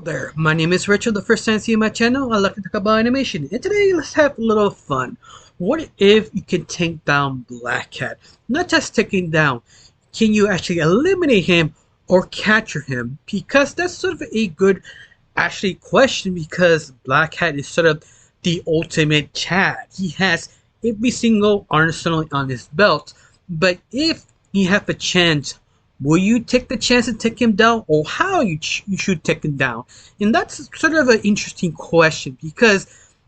Hello there, my name is Rachel, the first time seeing my channel. I like to talk about animation, and today let's have a little fun. What if you can take down Blackhat? Not just take him down, can you actually eliminate him or capture him? Because that's sort of a good question, because Blackhat is sort of the ultimate Chad. He has every single arsenal on his belt, but if you have a chance, will you take the chance to take him down, or how you should take him down? And that's sort of an interesting question, because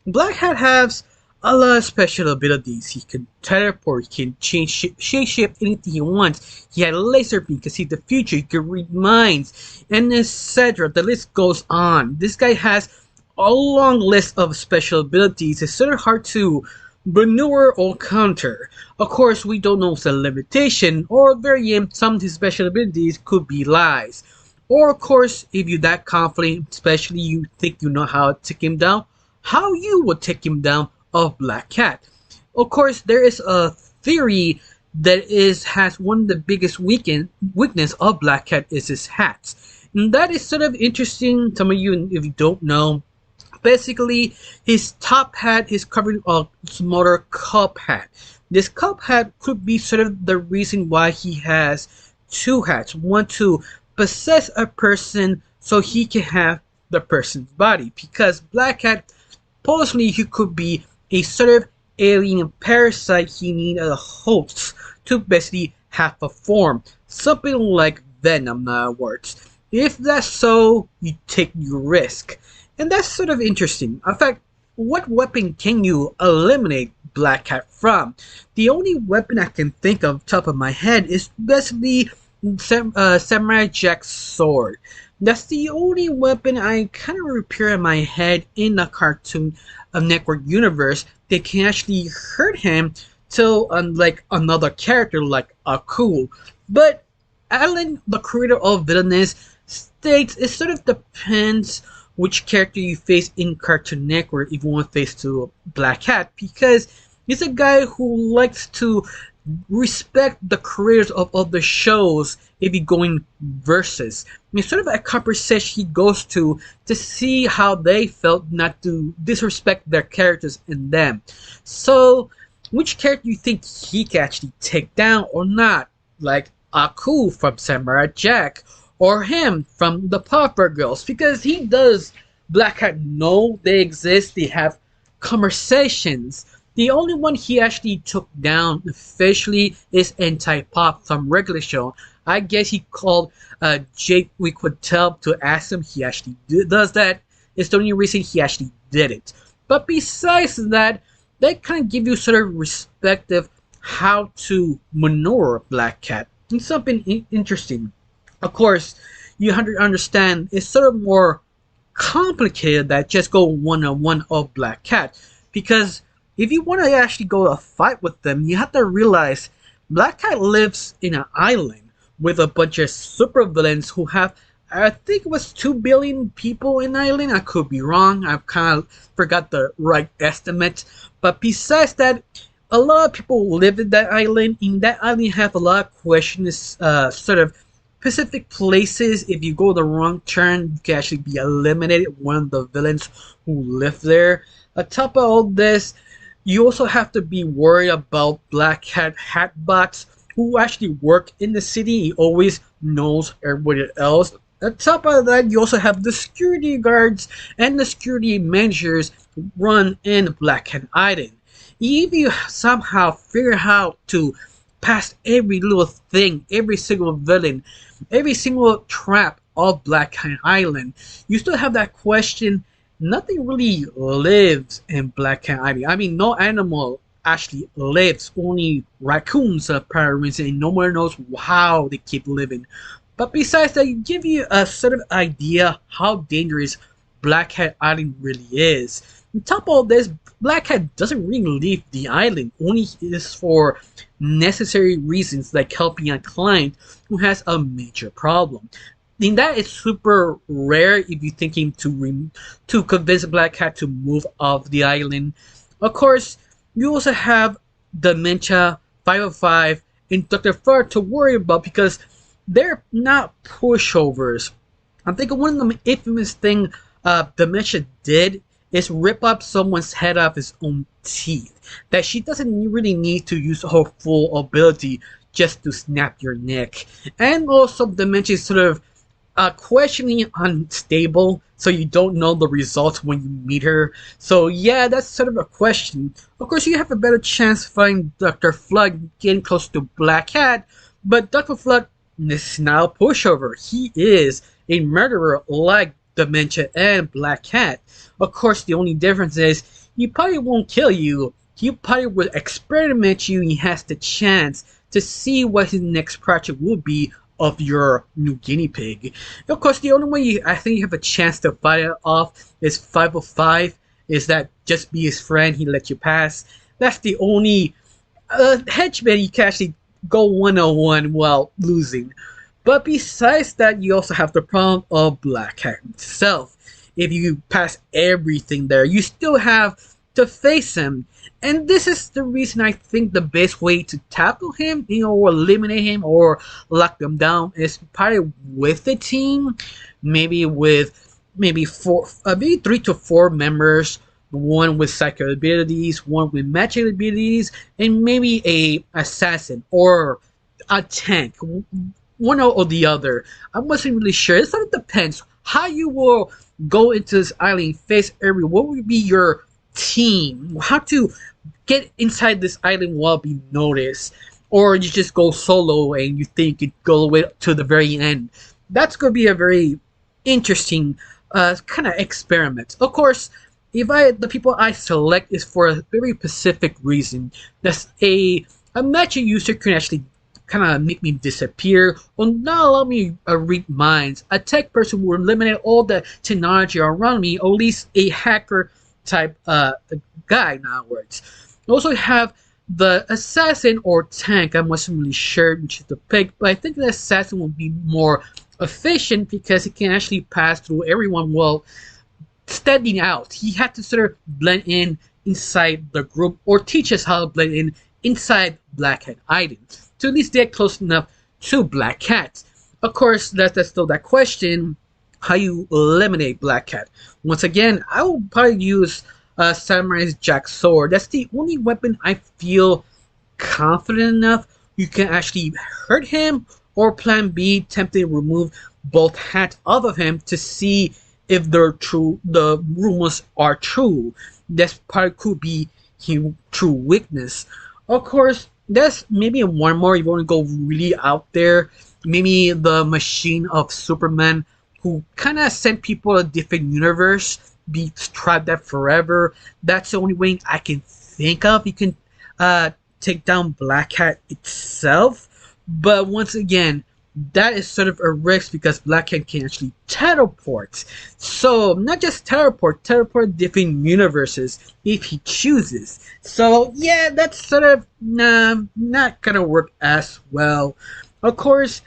Blackhat has a lot of special abilities. He can teleport, he can shape anything he wants. He had laser beam, he can see the future, he can read minds, and etc. The list goes on. This guy has a long list of special abilities. It's sort of hard to maneuver or counter. Of course, we don't know the limitation or variant. Some of his special abilities could be lies. Or of course, if you're that confident, especially you think you know how to take him down, how you would take him down of Blackhat. Of course, there is a theory that has one of the biggest weakness of Blackhat is his hats. And that is sort of interesting. Some of you, if you don't know, basically, his top hat is covered a smaller cup hat. This cup hat could be sort of the reason why he has two hats. One to possess a person so he can have the person's body. Because Blackhat, possibly he could be a sort of alien parasite. He needs a host to basically have a form. Something like Venom, in other words. If that's so, you take your risk. And that's sort of interesting. In fact, what weapon can you eliminate Blackhat from? The only weapon I can think of top of my head is basically Samurai Jack's sword. That's the only weapon I kind of repair in my head in the Cartoon Network universe that can actually hurt him till unlike another character like Aku. But Alan, the creator of Villainous, states it sort of depends which character you face in Cartoon Network if you want to face to Blackhat, because he's a guy who likes to respect the creators of other shows if you go in versus. It's sort of a conversation he goes to see how they felt, not to disrespect their characters and them. So, which character you think he can actually take down or not? Like Aku from Samurai Jack, or him from the Puffer Girls, because he does Blackhat know they exist, they have conversations. The only one he actually took down officially is Anti-Pop from regular show. I guess he called Jake Wequatel to ask him. He actually does that. It's the only reason he actually did it. But besides that, they kind of give you sort of respective how to maneuver Blackhat. It's something interesting. Of course, you have to understand it's sort of more complicated than just go one-on-one of Blackhat, because if you want to actually go a fight with them, you have to realize Blackhat lives in an island with a bunch of supervillains who have, I think it was 2 billion people in the island. I could be wrong. I kind of forgot the right estimate. But besides that, a lot of people live in that island. In that island, you have a lot of questions, sort of specific places. If you go the wrong turn, you can actually be eliminated, one of the villains who live there. On top of all this, you also have to be worried about Blackhat hatbots who actually work in the city. He always knows everybody else. On top of that, you also have the security guards and the security managers run in Blackhat Island. If you somehow figure out to past every little thing, every single villain, every single trap of Blackhat Island, you still have that question. Nothing really lives in Blackhat Island. I mean, no animal actually lives. Only raccoons are parents, and no one knows how they keep living. But besides that, it gives you a sort of idea how dangerous Blackhat Island really is. On top of all this, Blackhat doesn't really leave the island, only is for necessary reasons like helping a client who has a major problem. And that is super rare if you're thinking to convince Blackhat to move off the island. Of course, you also have Dementia, 505, and Dr. Far to worry about, because they're not pushovers. I'm thinking one of the infamous thing Dementia did is rip up someone's head off his own teeth. That she doesn't really need to use her full ability just to snap your neck. And also Dementia is sort of questioning unstable, so you don't know the results when you meet her. So yeah, that's sort of a question. Of course, you have a better chance finding Dr. Flood getting close to Blackhat, but Dr. Flood is now a pushover. He is a murderer like Dementia and Blackhat. Of course, the only difference is he probably won't kill you. He probably will experiment you, and he has the chance to see what his next project will be of your new guinea pig. Of course, the only way I think you have a chance to fight it off is 505. Is that just be his friend, he let you pass. That's the only henchman you can actually go 101 while losing. But besides that, you also have the problem of Blackhat himself. If you pass everything there, you still have to face him. And this is the reason I think the best way to tackle him, or eliminate him, or lock them down is probably with the team. Maybe with maybe maybe 3 to 4 members. One with psychic abilities, one with magic abilities, and maybe a assassin or a tank. One or the other. I wasn't really sure. It sort of depends how you will go into this island, face everyone. What would be your team? How to get inside this island while being noticed, or you just go solo and you think you go all the way to the very end. That's going to be a very interesting kind of experiment. Of course, if the people I select is for a very specific reason. That's a magic user can actually kind of make me disappear or not allow me to read minds. A tech person will eliminate all the technology around me, or at least a hacker type guy, in other words. You also have the assassin or tank. I wasn't really sure which is the pick, but I think the assassin will be more efficient because he can actually pass through everyone while standing out. He had to sort of blend in inside the group, or teach us how to blend in inside Blackhat Island to at least get close enough to Blackhat. Of course, that's still that question: how you eliminate Blackhat. Once again, I will probably use Samurai's Jack Sword. That's the only weapon I feel confident enough you can actually hurt him, or plan B, attempt to remove both hats off of him to see if they're true, the rumors are true. That's probably could be his true weakness. Of course, there's maybe one more if you want to go really out there. Maybe the machine of Superman, who kind of sent people a different universe, be trapped there forever. That's the only way I can think of. You can take down Blackhat itself. But once again, that is sort of a risk because Blackhat can actually teleport. So, not just teleport different universes if he chooses. So, yeah, that's sort of not gonna work as well. Of course,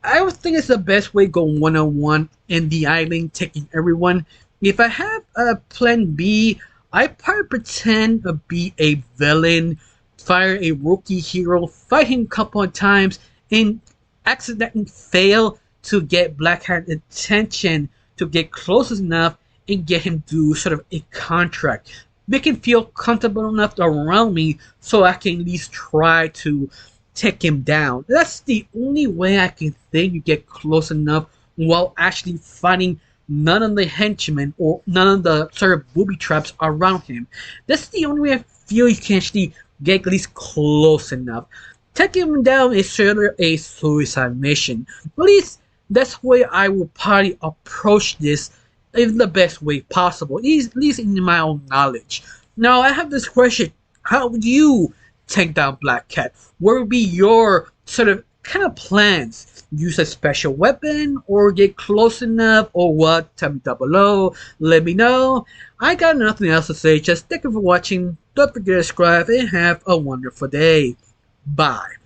I would think it's the best way to go 1-on-1 in the island, taking everyone. If I have a plan B, I probably pretend to be a villain, fire a rookie hero, fight him a couple of times, and accidentally fail to get Blackhat's attention to get close enough and get him to sort of a contract. Make him feel comfortable enough around me so I can at least try to take him down. That's the only way I can think you get close enough while actually fighting none of the henchmen or none of the sort of booby traps around him. That's the only way I feel you can actually get at least close enough. Taking him down is sort of a suicide mission. At least that's the way I will probably approach this in the best way possible, at least in my own knowledge. Now I have this question: how would you take down Blackhat? What would be your sort of kind of plans? Use a special weapon or get close enough, or what? Tell me down below. Let me know. I got nothing else to say. Just thank you for watching. Don't forget to subscribe and have a wonderful day. Bye.